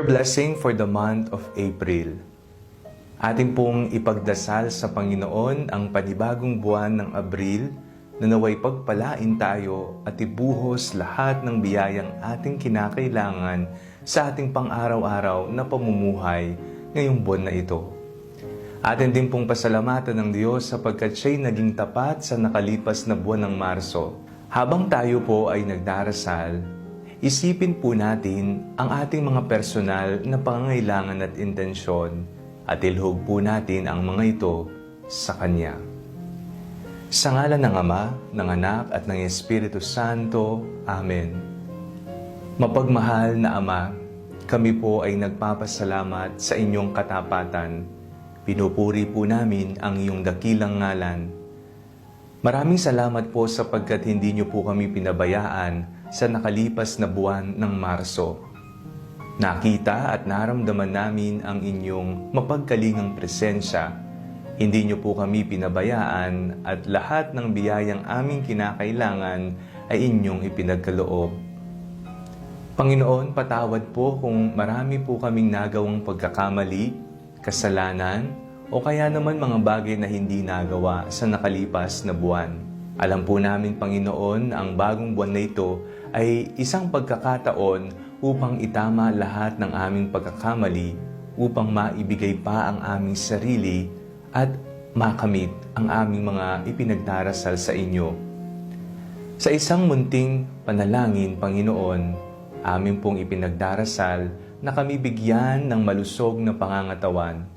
Blessing for the month of April. Ating pong ipagdasal sa Panginoon ang panibagong buwan ng Abril na naway pagpalain tayo at ibuhos lahat ng biyayang ating kinakailangan sa ating pang-araw-araw na pamumuhay ngayong buwan na ito. Atin din pong pasalamatan ng Diyos sapagkat siya'y naging tapat sa nakalipas na buwan ng Marso. Habang tayo po ay nagdarasal, isipin po natin ang ating mga personal na pangangailangan at intensyon at ilhog po natin ang mga ito sa Kanya. Sa ngalan ng Ama, ng Anak at ng Espiritu Santo. Amen. Mapagmahal na Ama, kami po ay nagpapasalamat sa inyong katapatan. Pinupuri po namin ang iyong dakilang ngalan. Maraming salamat po sapagkat hindi niyo po kami pinabayaan sa nakalipas na buwan ng Marso. Nakita at naramdaman namin ang inyong mapagkalingang presensya. Hindi niyo po kami pinabayaan at lahat ng biyayang aming kinakailangan ay inyong ipinagkaloob. Panginoon, patawad po kung marami po kaming nagawang pagkakamali, kasalanan, o kaya naman mga bagay na hindi nagawa sa nakalipas na buwan. Alam po namin, Panginoon, ang bagong buwan na ito ay isang pagkakataon upang itama lahat ng aming pagkakamali, upang maibigay pa ang aming sarili at makamit ang aming mga ipinagdarasal sa inyo. Sa isang munting panalangin, Panginoon, amin pong ipinagdarasal na kami bigyan ng malusog na pangangatawan.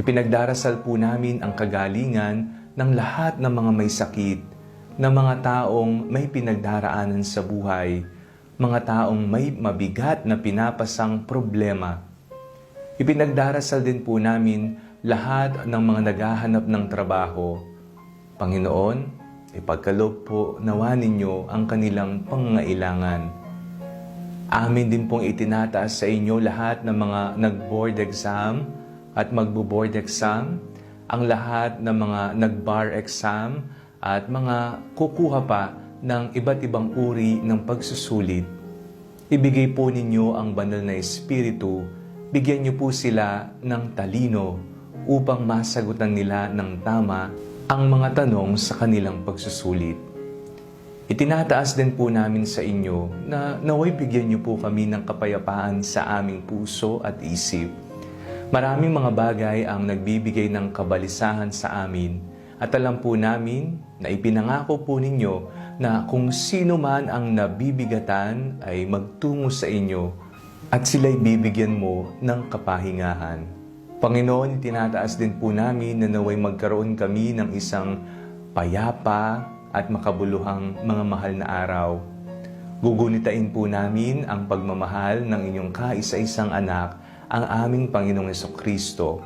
Ipinagdarasal po namin ang kagalingan ng lahat ng mga may sakit, ng mga taong may pinagdaraanan sa buhay, mga taong may mabigat na pinapasang problema. Ipinagdarasal din po namin lahat ng mga naghahanap ng trabaho. Panginoon, ipagkaloob po nawa ninyo ang kanilang pangangailangan. Amin din pong itinataas sa inyo lahat ng mga nag-board exam at magbo-board exam, ang lahat ng mga nag-bar exam at mga kukuha pa ng iba't ibang uri ng pagsusulit. Ibigay po ninyo ang banal na Espiritu, bigyan niyo po sila ng talino upang masagutan nila ng tama ang mga tanong sa kanilang pagsusulit. Itinataas din po namin sa inyo na naway bigyan niyo po kami ng kapayapaan sa aming puso at isip. Maraming mga bagay ang nagbibigay ng kabalisahan sa amin at alam po namin na ipinangako po ninyo na kung sino man ang nabibigatan ay magtungo sa inyo at sila'y bibigyan mo ng kapahingahan. Panginoon, itinataas din po namin na naway magkaroon kami ng isang payapa at makabuluhang mga mahal na araw. Gugunitain po namin ang pagmamahal ng inyong kaisa-isang anak, ang aming Panginoong Jesucristo.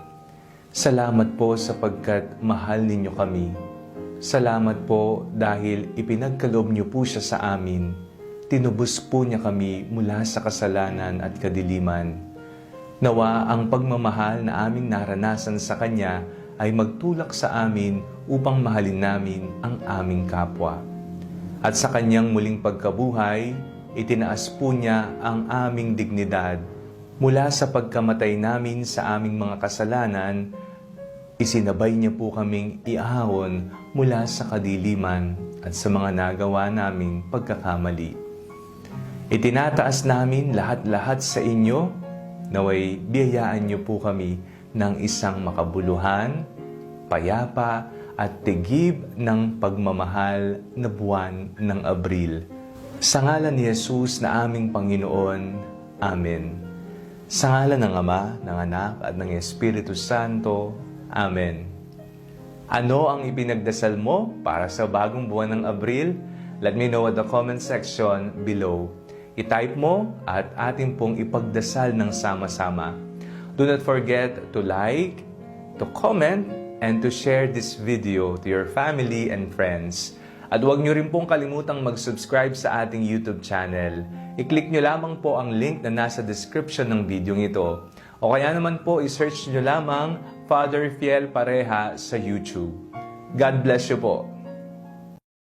Salamat po sapagkat mahal ninyo kami. Salamat po dahil ipinagkaloob niyo po siya sa amin. Tinubos po niya kami mula sa kasalanan at kadiliman. Nawa ang pagmamahal na aming naranasan sa Kanya ay magtulak sa amin upang mahalin namin ang aming kapwa. At sa Kanyang muling pagkabuhay, itinaas po niya ang aming dignidad. Mula sa pagkamatay namin sa aming mga kasalanan, isinabay niya po kaming iahon mula sa kadiliman at sa mga nagawa naming pagkakamali. Itinataas namin lahat-lahat sa inyo, naway biyayaan niyo po kami ng isang makabuluhan, payapa at tigib ng pagmamahal na buwan ng Abril. Sa ngalan ni Jesus na aming Panginoon. Amen. Sa ngalan ng Ama, ng Anak at ng Espiritu Santo. Amen. Ano ang ipinagdasal mo para sa bagong buwan ng Abril? Let me know at the comment section below. I-type mo at ating pong ipagdasal ng sama-sama. Do not forget to like, to comment, and to share this video to your family and friends. At huwag nyo rin pong kalimutang mag-subscribe sa ating YouTube channel. I-click nyo lamang po ang link na nasa description ng video ito. O kaya naman po, i-search nyo lamang Father Fiel Pareha sa YouTube. God bless you po.